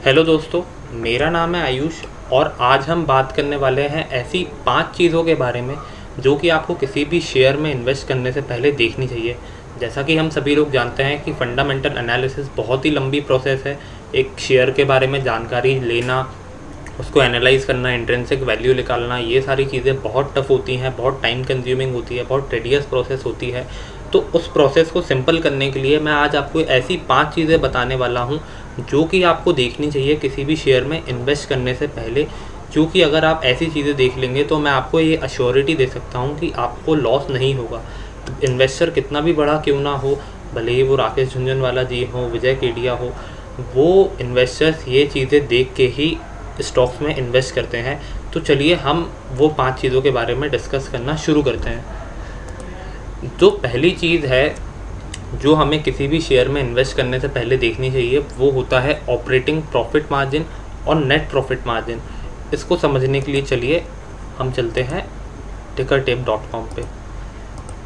Hello दोस्तों, मेरा नाम है आयुष और आज हम बात करने वाले हैं ऐसी 5 चीज़ों के बारे में जो कि आपको किसी भी शेयर में इन्वेस्ट करने से पहले देखनी चाहिए। जैसा कि हम सभी लोग जानते हैं कि फंडामेंटल एनालिसिस बहुत ही लंबी प्रोसेस है। एक शेयर के बारे में जानकारी लेना, उसको एनालाइज़ करना, इंट्रिंसिक वैल्यू निकालना, ये सारी चीज़ें बहुत टफ होती हैं, बहुत टाइम कंज्यूमिंग होती है, बहुत टेडियस प्रोसेस होती है। तो उस प्रोसेस को सिंपल करने के लिए मैं आज आपको ऐसी 5 चीज़ें बताने वाला हूँ जो कि आपको देखनी चाहिए किसी भी शेयर में इन्वेस्ट करने से पहले। क्योंकि अगर आप ऐसी चीज़ें देख लेंगे तो मैं आपको ये अश्योरिटी दे सकता हूँ कि आपको लॉस नहीं होगा। इन्वेस्टर कितना भी बड़ा क्यों ना हो, भले ही वो राकेश झुनझुनवाला जी हो, विजय केडिया हो, वो इन्वेस्टर्स ये चीज़ें देख के ही स्टॉक्स में इन्वेस्ट करते हैं। तो चलिए हम वो 5 चीज़ों के बारे में डिस्कस करना शुरू करते हैं। जो पहली चीज़ है जो हमें किसी भी शेयर में इन्वेस्ट करने से पहले देखनी चाहिए वो होता है ऑपरेटिंग प्रॉफिट मार्जिन और नेट प्रॉफिट मार्जिन। इसको समझने के लिए चलिए हम चलते हैं tickertape.com पे।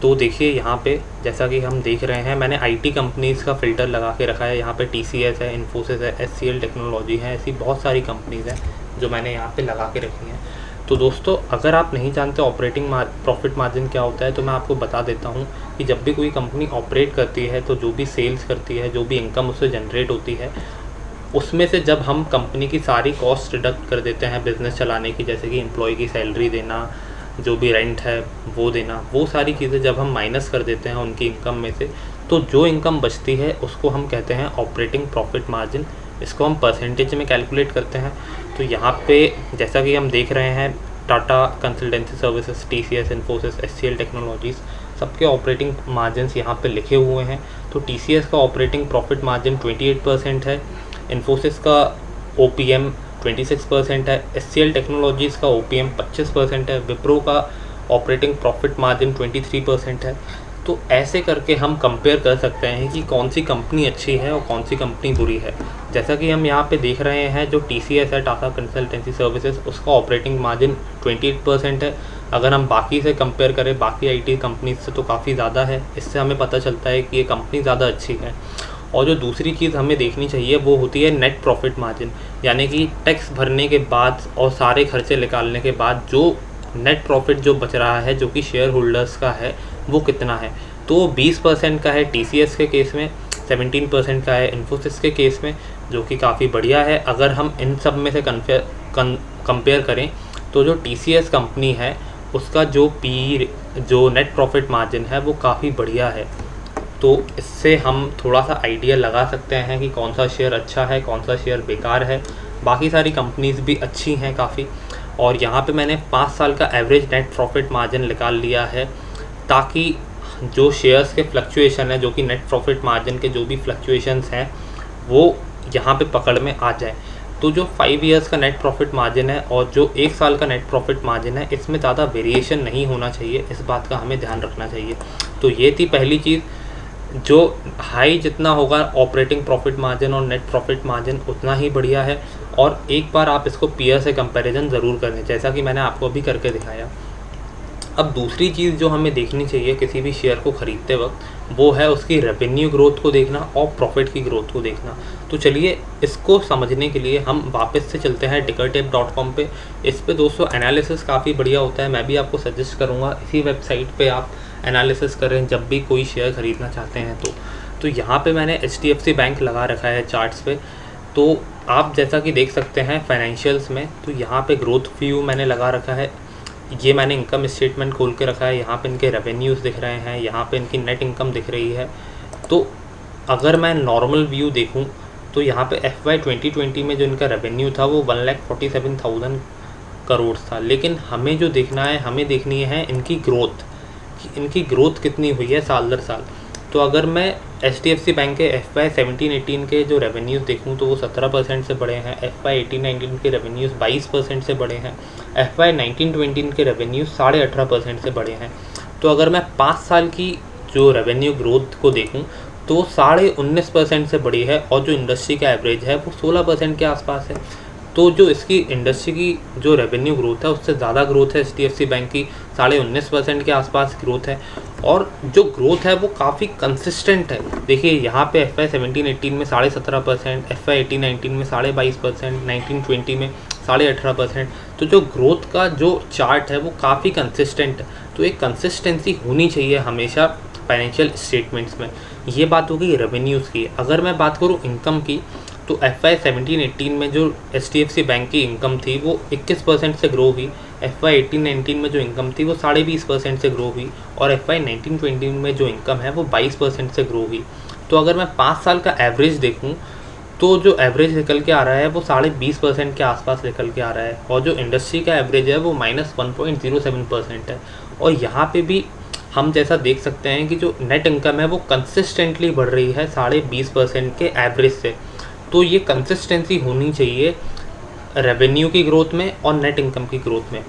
तो देखिए यहाँ पे जैसा कि हम देख रहे हैं, मैंने आईटी कंपनीज़ का फ़िल्टर लगा के रखा है। यहाँ पे TCS है, इन्फोसिस है, HCL टेक्नोलॉजी है, ऐसी बहुत सारी कंपनीज़ हैं जो मैंने यहाँ पे लगा के रखी हैं। तो दोस्तों, अगर आप नहीं जानते ऑपरेटिंग प्रॉफिट मार्जिन क्या होता है तो मैं आपको बता देता हूँ कि जब भी कोई कंपनी ऑपरेट करती है तो जो भी सेल्स करती है, जो भी इनकम उससे जनरेट होती है, उसमें से जब हम कंपनी की सारी कॉस्ट डिडक्ट कर देते हैं बिज़नेस चलाने की, जैसे कि एम्प्लॉय की सैलरी देना, जो भी रेंट है वो देना, वो सारी चीज़ें जब हम माइनस कर देते हैं उनकी इनकम में से, तो जो इनकम बचती है उसको हम कहते हैं ऑपरेटिंग प्रॉफिट मार्जिन। इसको हम परसेंटेज में कैलकुलेट करते हैं। तो यहाँ पे जैसा कि हम देख रहे हैं, Tata consultancy services, TCS, Infosys, HCL technologies, सबके ऑपरेटिंग मार्जिन्स यहाँ पे लिखे हुए हैं। तो TCS का ऑपरेटिंग प्रॉफिट मार्जिन 28% है, इन्फोसिस का OPM 26% है, HCL टेक्नोलॉजीज़ का OPM 25% है, विप्रो का ऑपरेटिंग प्रॉफिट मार्जिन 23% है। तो ऐसे करके हम कंपेयर कर सकते हैं कि कौन सी कंपनी अच्छी है और कौन सी कंपनी बुरी है। जैसा कि हम यहाँ पे देख रहे हैं, जो TCS है, टाटा कंसल्टेंसी सर्विसेज, उसका ऑपरेटिंग मार्जिन 28% है। अगर हम बाकी से कंपेयर करें, बाकी IT कंपनीज से, तो काफ़ी ज़्यादा है। इससे हमें पता चलता है कि ये कंपनी ज़्यादा अच्छी है। और जो दूसरी चीज़ हमें देखनी चाहिए वो होती है नेट प्रॉफिट मार्जिन, यानी कि टैक्स भरने के बाद और सारे खर्चे निकालने के बाद जो नेट प्रॉफिट जो बच रहा है, जो कि शेयर होल्डर्स का है, वो कितना है। तो 20% का है TCS के केस में, 17% का है इन्फोसिस के केस में, जो कि काफ़ी बढ़िया है। अगर हम इन सब में से कंपेयर करें तो जो TCS कंपनी है उसका जो नेट प्रॉफिट मार्जिन है वो काफ़ी बढ़िया है। तो इससे हम थोड़ा सा आइडिया लगा सकते हैं कि कौन सा शेयर अच्छा है, कौन सा शेयर बेकार है। बाकी सारी कंपनीज़ भी अच्छी हैं काफ़ी। और यहाँ पे मैंने 5 साल का एवरेज नेट प्रॉफिट मार्जिन निकाल लिया है, ताकि जो शेयर्स के फ्लक्चुएशन है, जो कि नेट प्रॉफिट मार्जिन के जो भी फ्लक्चुएशंस हैं, वो यहाँ पे पकड़ में आ जाए। तो जो 5 ईयर्स का नेट प्रॉफिट मार्जिन है और जो 1 साल का नेट प्रॉफिट मार्जिन है, इसमें ज़्यादा वेरिएशन नहीं होना चाहिए। इस बात का हमें ध्यान रखना चाहिए। तो ये थी पहली चीज़। जो हाई जितना होगा ऑपरेटिंग प्रॉफिट मार्जिन और नेट प्रॉफिट मार्जिन, उतना ही बढ़िया है। और एक बार आप इसको पीयर से कंपैरिजन ज़रूर करें, जैसा कि मैंने आपको अभी करके दिखाया। अब दूसरी चीज़ जो हमें देखनी चाहिए किसी भी शेयर को ख़रीदते वक्त, वो है उसकी रेवेन्यू ग्रोथ को देखना और प्रॉफिट की ग्रोथ को देखना। तो चलिए इसको समझने के लिए हम वापस से चलते हैं tickertape.com पे। इस पे दोस्तों एनालिसिस काफ़ी बढ़िया होता है। मैं भी आपको सजेस्ट करूँगा इसी वेबसाइट पे आप एनालिसिस करें जब भी कोई शेयर ख़रीदना चाहते हैं। तो यहाँ पे मैंने HDFC बैंक लगा रखा है चार्ट्स पे। तो आप जैसा कि देख सकते हैं फाइनेंशियल्स में, तो यहाँ पे ग्रोथ व्यू मैंने लगा रखा है। ये मैंने इनकम स्टेटमेंट खोल के रखा है। यहाँ पे इनके रेवेन्यूज़ दिख रहे हैं, यहाँ पे इनकी नेट इनकम दिख रही है। तो अगर मैं नॉर्मल व्यू देखूँ तो यहाँ पे FY 2020 में जो इनका रेवेन्यू था वो 1,47,000 करोड़ था। लेकिन हमें जो देखना है, हमें देखनी है इनकी ग्रोथ, कि इनकी ग्रोथ कितनी हुई है साल दर साल। तो अगर मैं HDFC बैंक के FY 17-18 के जो रेवेन्यूज़ देखूँ तो वो 17% से बढ़े हैं। FY 18-19 के रेवेन्यूज़ 22% से बढ़े हैं। FY 19-20 के रेवेन्यूज़ 18.5% से बढ़े हैं। तो अगर मैं 5 साल की जो रेवेन्यू ग्रोथ को देखूँ तो 19.5% से बढ़ी है। और जो इंडस्ट्री का एवरेज है वो 16% के आसपास है। तो जो इसकी इंडस्ट्री की जो रेवेन्यू ग्रोथ है उससे ज़्यादा ग्रोथ है HDFC बैंक की, 19.5% के आसपास ग्रोथ है। और जो ग्रोथ है वो काफ़ी कंसिस्टेंट है। देखिए यहाँ पे FY 17-18 में 17.5%, FY 18-19 में 22.5%, 19-20 में 18.5%। तो जो ग्रोथ का जो चार्ट है वो काफ़ी कंसिस्टेंट है। तो एक कंसिस्टेंसी होनी चाहिए हमेशा फाइनेंशियल स्टेटमेंट्स में। ये बात हो गई रेवेन्यूज़ की। अगर मैं बात करूँ इनकम की, तो FY 17-18 में जो HDFC बैंक की इनकम थी वो 21% से ग्रो हुई। FY 18-19 में जो इनकम थी वो 20.5% से ग्रो हुई। और FY 19-20 में जो इनकम है वो 22% से ग्रो हुई। तो अगर मैं 5 साल का एवरेज देखूँ तो जो एवरेज निकल के आ रहा है वो 20.5% के आसपास निकल के आ रहा है। और जो इंडस्ट्री का एवरेज है वो -1.07% है। और यहाँ पे भी हम जैसा देख सकते हैं कि जो नेट इनकम है वो कंसिस्टेंटली बढ़ रही है 20.5% के एवरेज से। तो ये कंसिस्टेंसी होनी चाहिए रेवेन्यू की ग्रोथ में और नेट इनकम की ग्रोथ में।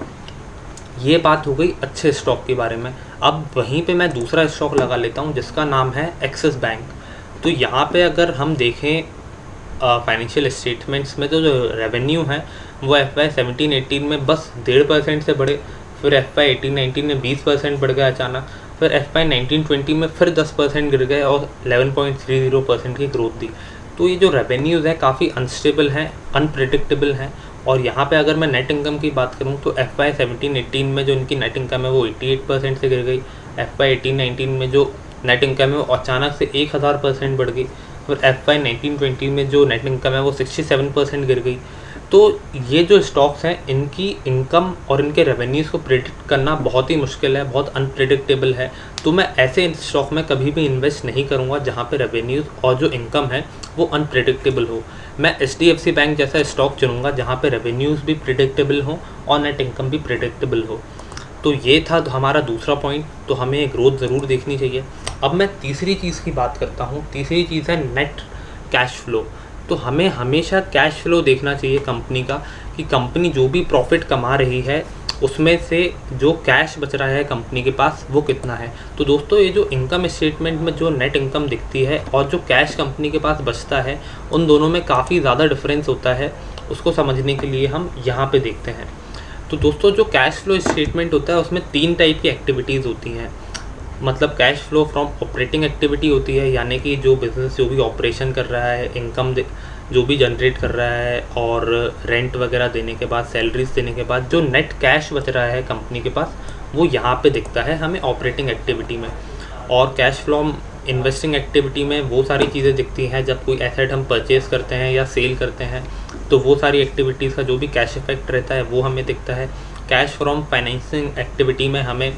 ये बात हो गई अच्छे स्टॉक के बारे में। अब वहीं पे मैं दूसरा स्टॉक लगा लेता हूँ जिसका नाम है एक्सिस बैंक। तो यहाँ पे अगर हम देखें फाइनेंशियल स्टेटमेंट्स में तो जो रेवेन्यू है वो FY 17-18 में बस 1.5% से बढ़े, फिर FY 18-19 में 20% बढ़ गया अचानक, फिर FY 19-20 में फिर 10% गिर गए और 11.30% की ग्रोथ दी। तो ये जो रेवेन्यूज़ हैं काफ़ी अनस्टेबल हैं, अनप्रेडिक्टेबल हैं। और यहाँ पे अगर मैं नेट इनकम की बात करूँ तो FY 17-18 में जो इनकी नेट इनकम है वो 88% से गिर गई। FY 18-19 में जो नेट इनकम है वो अचानक से 1000% बढ़ गई। फिर FY 19-20 में जो नेट इनकम है वो 67% गिर गई। तो ये जो स्टॉक्स हैं इनकी इनकम और इनके रेवेन्यूज़ को प्रेडिक्ट करना बहुत ही मुश्किल है, बहुत अनप्रेडिक्टेबल है। तो मैं ऐसे स्टॉक में कभी भी इन्वेस्ट नहीं करूँगा जहाँ पे रेवेन्यूज़ और जो इनकम है वो अनप्रेडिक्टेबल हो। मैं HDFC बैंक जैसा स्टॉक चुनूँगा जहाँ पे रेवेन्यूज़ भी प्रेडिक्टेबल हो और नेट इनकम भी प्रेडिक्टेबल हो। तो ये था हमारा दूसरा पॉइंट। तो हमें ग्रोथ ज़रूर देखनी चाहिए। अब मैं तीसरी चीज़ की बात करता हूँ। तीसरी चीज़ है नेट कैश फ्लो। तो हमें हमेशा कैश फ्लो देखना चाहिए कंपनी का, कि कंपनी जो भी प्रॉफिट कमा रही है उसमें से जो कैश बच रहा है कंपनी के पास वो कितना है। तो दोस्तों ये जो इनकम स्टेटमेंट में जो नेट इनकम दिखती है और जो कैश कंपनी के पास बचता है उन दोनों में काफ़ी ज़्यादा डिफरेंस होता है। उसको समझने के लिए हम यहाँ पे देखते हैं। तो दोस्तों जो कैश फ्लो स्टेटमेंट होता है उसमें 3 टाइप की एक्टिविटीज़ होती हैं। मतलब cash flow from operating activity होती है, यानी कि जो बिज़नेस जो भी ऑपरेशन कर रहा है, इनकम जो भी जनरेट कर रहा है और रेंट वगैरह देने के बाद, सैलरीज देने के बाद जो नेट कैश बच रहा है कंपनी के पास वो यहाँ पे दिखता है हमें ऑपरेटिंग एक्टिविटी में। और कैश फ्रॉम इन्वेस्टिंग एक्टिविटी में वो सारी चीज़ें दिखती हैं जब कोई एसेट हम परचेज़ करते हैं या सेल करते हैं, तो वो सारी एक्टिविटीज़ का जो भी कैश इफेक्ट रहता है वो हमें दिखता है। कैश फ्रॉम फाइनेंसिंग एक्टिविटी में हमें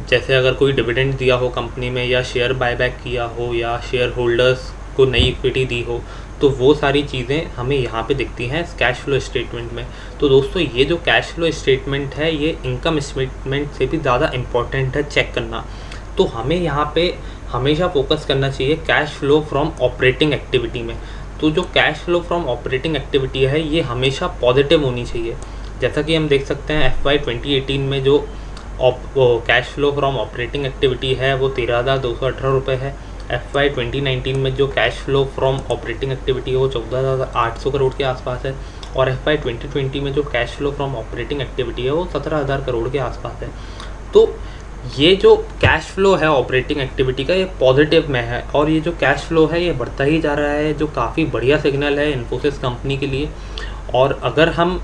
जैसे अगर कोई डिविडेंड दिया हो कंपनी में या शेयर बायबैक किया हो या शेयर होल्डर्स को नई इक्विटी दी हो, तो वो सारी चीज़ें हमें यहाँ पे दिखती हैं कैश फ्लो स्टेटमेंट में। तो दोस्तों ये जो कैश फ्लो स्टेटमेंट है ये इनकम स्टेटमेंट से भी ज़्यादा इम्पॉर्टेंट है चेक करना। तो हमें यहाँ पे हमेशा फोकस करना चाहिए cash flow from operating activity में। तो जो cash flow from operating activity है ये हमेशा पॉजिटिव होनी चाहिए। जैसा कि हम देख सकते हैं FY 2018 में जो cash flow from operating activity है वो 13,218 रुपये है। FY 2019 में जो cash flow from operating activity है वो 14,800 करोड़ के आसपास है। और FY 2020 में जो cash flow from operating activity है वो 17,000 करोड़ के आसपास है। तो ये जो कैश फ्लो है ऑपरेटिंग एक्टिविटी का ये पॉजिटिव में है और ये जो कैश फ्लो है ये बढ़ता ही जा रहा है, जो काफ़ी बढ़िया सिग्नल है इन्फोसिस कंपनी के लिए। और अगर हम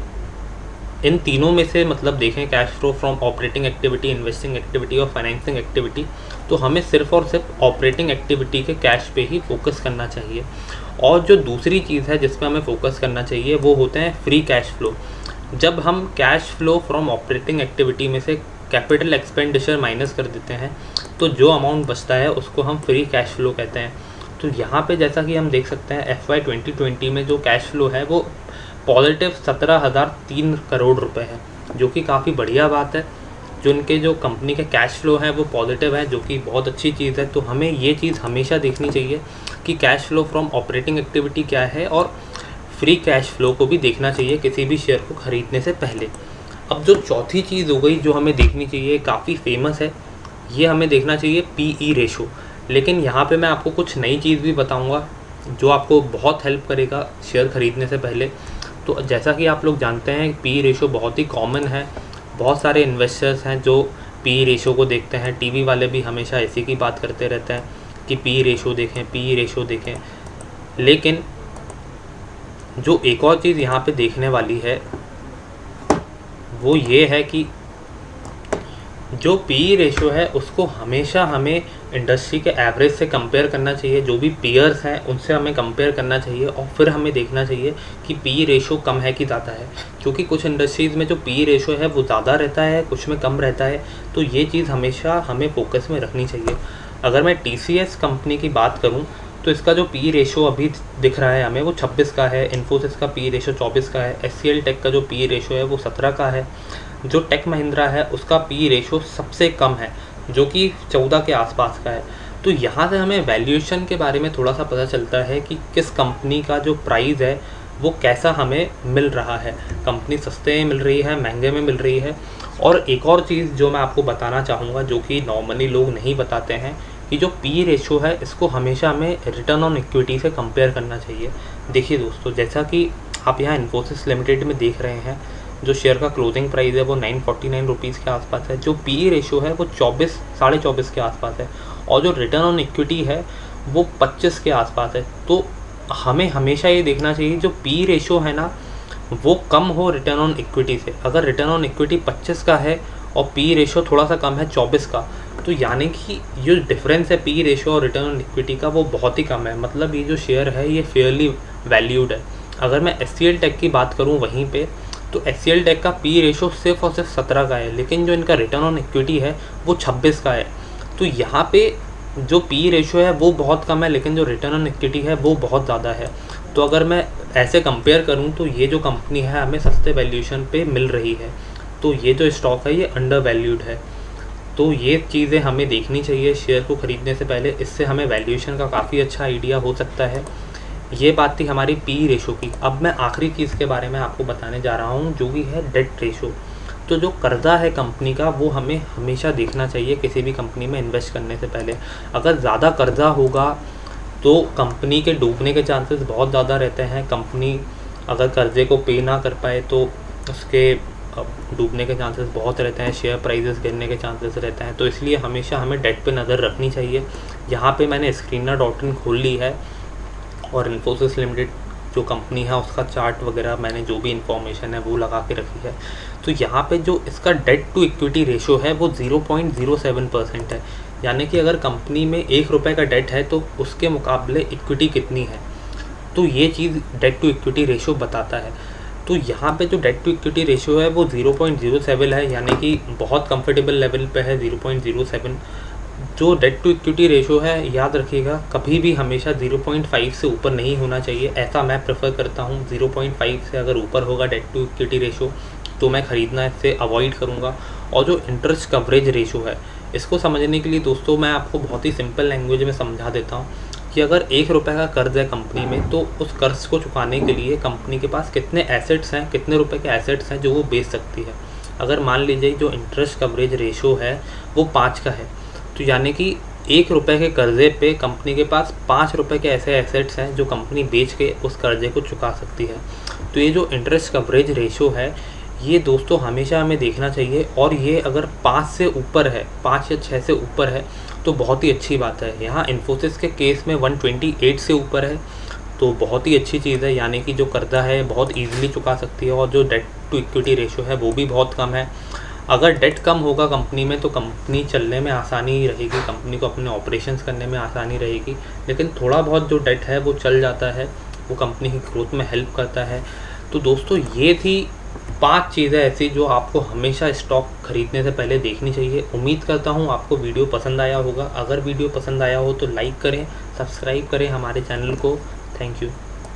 इन तीनों में से मतलब देखें cash flow from operating activity, investing activity और फाइनेंसिंग एक्टिविटी, तो हमें सिर्फ और सिर्फ ऑपरेटिंग एक्टिविटी के कैश पे ही फोकस करना चाहिए। और जो दूसरी चीज़ है जिस पे हमें फोकस करना चाहिए वो होते हैं फ्री कैश फ्लो। जब हम cash flow from operating activity में से कैपिटल एक्सपेंडिचर माइनस कर देते हैं तो जो अमाउंट बचता है उसको हम फ्री कैश फ्लो कहते हैं। तो यहाँ पे जैसा कि हम देख सकते हैं FY 2020 में जो कैश फ्लो है वो पॉजिटिव 17,003 करोड़ रुपए है, जो कि काफ़ी बढ़िया बात है। जो उनके जो कंपनी के कैश फ्लो है वो पॉजिटिव है, जो कि बहुत अच्छी चीज़ है। तो हमें ये चीज़ हमेशा देखनी चाहिए कि cash flow from operating activity क्या है और फ्री कैश फ्लो को भी देखना चाहिए किसी भी शेयर को ख़रीदने से पहले। अब जो चौथी चीज़ हो गई जो हमें देखनी चाहिए, काफ़ी फेमस है, ये हमें देखना चाहिए PE रेशो। लेकिन यहाँ पे मैं आपको कुछ नई चीज़ भी बताऊँगा जो आपको बहुत हेल्प करेगा शेयर ख़रीदने से पहले। तो जैसा कि आप लोग जानते हैं पी रेशो बहुत ही कॉमन है, बहुत सारे इन्वेस्टर्स हैं जो पी रेशो को देखते हैं। टीवी वाले भी हमेशा इसी की बात करते रहते हैं कि पी रेशो देखें, पी रेशो देखें। लेकिन जो एक और चीज़ यहाँ पे देखने वाली है वो ये है कि जो पी रेशो है उसको हमेशा हमें इंडस्ट्री के एवरेज से कंपेयर करना चाहिए। जो भी पीयर्स हैं उनसे हमें कंपेयर करना चाहिए और फिर हमें देखना चाहिए कि पी रेशो कम है कि ज़्यादा है, क्योंकि कुछ इंडस्ट्रीज़ में जो पी रेशो है वो ज़्यादा रहता है, कुछ में कम रहता है। तो ये चीज़ हमेशा हमें फोकस में रखनी चाहिए। अगर मैं TCS कंपनी की बात करूँ तो इसका जो पी रेशो अभी दिख रहा है हमें वो 26 का है। इन्फोसिस का पी रेशो 24 का है। HCL टेक का जो पी रेशो है वो 17 का है। जो टेक महिंद्रा है उसका पी रेशो सबसे कम है जो कि 14 के आसपास का है। तो यहाँ से हमें वैल्यूएशन के बारे में थोड़ा सा पता चलता है कि किस कंपनी का जो प्राइस है वो कैसा हमें मिल रहा है। कंपनी सस्ते में मिल रही है, महंगे में मिल रही है। और एक और चीज़ जो मैं आपको बताना चाहूँगा जो कि नॉर्मली लोग नहीं बताते हैं कि जो पी रेशो है इसको हमेशा हमें रिटर्न ऑन इक्विटी से कंपेयर करना चाहिए। देखिए दोस्तों, जैसा कि आप यहाँ इन्फोसिस लिमिटेड में देख रहे हैं, जो शेयर का क्लोजिंग प्राइस है वो 949 रुपीज़ के आसपास है। जो पी रेशो है वो 24-24.5 के आसपास है और जो रिटर्न ऑन इक्विटी है वो 25 के आसपास है। तो हमें हमेशा ये देखना चाहिए जो पी रेशो है ना वो कम हो रिटर्न ऑन इक्विटी से। अगर रिटर्न ऑन इक्विटी 25 का है और पी रेशो थोड़ा सा कम है 24 का, तो यानी कि जो डिफरेंस है पी रेशो और रिटर्न ऑन इक्विटी का वो बहुत ही कम है। मतलब ये जो शेयर है ये फेयरली वैल्यूड है। अगर मैं HCL टेक की बात करूँ वहीं पे, तो HCL टेक का पी रेशो सिर्फ और सिर्फ 17 का है, लेकिन जो इनका रिटर्न ऑन इक्विटी है वो 26 का है। तो यहाँ पे जो पी रेशो है वो बहुत कम है, लेकिन जो रिटर्न ऑन इक्विटी है वो बहुत ज़्यादा है। तो अगर मैं ऐसे कंपेयर करूँ तो ये जो कंपनी है हमें सस्ते वैल्यूएशन पे मिल रही है। तो ये जो स्टॉक है ये अंडर वैल्यूड है। तो ये चीज़ें हमें देखनी चाहिए शेयर को ख़रीदने से पहले। इससे हमें वैल्यूएशन का काफ़ी अच्छा आइडिया हो सकता है। ये बात थी हमारी पी रेशो की। अब मैं आखिरी चीज़ के बारे में आपको बताने जा रहा हूँ जो कि है डेट रेशो। तो जो कर्ज़ा है कंपनी का वो हमें हमेशा देखना चाहिए किसी भी कंपनी में इन्वेस्ट करने से पहले। अगर ज़्यादा कर्ज़ा होगा तो कंपनी के डूबने के चांसेस बहुत ज़्यादा रहते हैं। कंपनी अगर कर्ज़े को पे ना कर पाए तो उसके डूबने के चांसेस बहुत रहते हैं, शेयर प्राइसेस गिरने के चांसेस रहते हैं। तो इसलिए हमेशा हमें डेट पे नज़र रखनी चाहिए। यहाँ पे मैंने Screener.in खोल ली है और इन्फोसिस लिमिटेड जो कंपनी है उसका चार्ट वगैरह मैंने जो भी इन्फॉर्मेशन है वो लगा के रखी है। तो यहाँ पे जो इसका डेट टू इक्विटी रेशो है वो 0.07% है। यानी कि अगर कंपनी में 1 रुपये का डेट है तो उसके मुकाबले इक्विटी कितनी है, तो ये चीज़ डेट टू इक्विटी रेशो बताता है। तो यहाँ पे जो डेट टू इक्विटी रेशो है वो 0.07 है, यानी कि बहुत कंफर्टेबल लेवल पे है 0.07। जो डेट टू इक्विटी रेशो है याद रखिएगा कभी भी हमेशा 0.5 से ऊपर नहीं होना चाहिए। ऐसा मैं प्रेफर करता हूँ। 0.5 से अगर ऊपर होगा डेट टू इक्विटी रेशो तो मैं ख़रीदना इससे अवॉइड करूँगा। और जो इंटरेस्ट कवरेज रेशो है इसको समझने के लिए दोस्तों मैं आपको बहुत ही सिंपल लैंग्वेज में समझा देता हूँ कि अगर 1 रुपये का कर्ज़ है कंपनी में तो उस कर्ज़ को चुकाने के लिए कंपनी के पास कितने एसेट्स हैं, कितने रुपए के एसेट्स हैं जो वो बेच सकती है। अगर मान लीजिए जो इंटरेस्ट कवरेज रेशो है वो 5 का है, तो यानी कि 1 रुपये के कर्ज़े पे कंपनी के पास 5 रुपये के ऐसे एसेट्स हैं जो कंपनी बेच के उस कर्ज़े को चुका सकती है। तो ये जो इंटरेस्ट कवरेज रेशो है ये दोस्तों हमेशा हमें देखना चाहिए। और ये अगर 5 से ऊपर है, 5 या 6 से ऊपर है तो बहुत ही अच्छी बात है। यहाँ इन्फोसिस के केस में 128 से ऊपर है तो बहुत ही अच्छी चीज़ है, यानी कि जो कर्जा है बहुत ईजिली चुका सकती है। और जो डेट टू इक्विटी रेशो है वो भी बहुत कम है। अगर डेट कम होगा कंपनी में तो कंपनी चलने में आसानी रहेगी, कंपनी को अपने ऑपरेशंस करने में आसानी रहेगी। लेकिन थोड़ा बहुत जो डेट है वो चल जाता है, वो कंपनी की ग्रोथ में हेल्प करता है। तो दोस्तों ये थी 5 चीज़ें ऐसी जो आपको हमेशा स्टॉक खरीदने से पहले देखनी चाहिए। उम्मीद करता हूँ आपको वीडियो पसंद आया होगा। अगर वीडियो पसंद आया हो तो लाइक करें, सब्सक्राइब करें हमारे चैनल को। Thank you.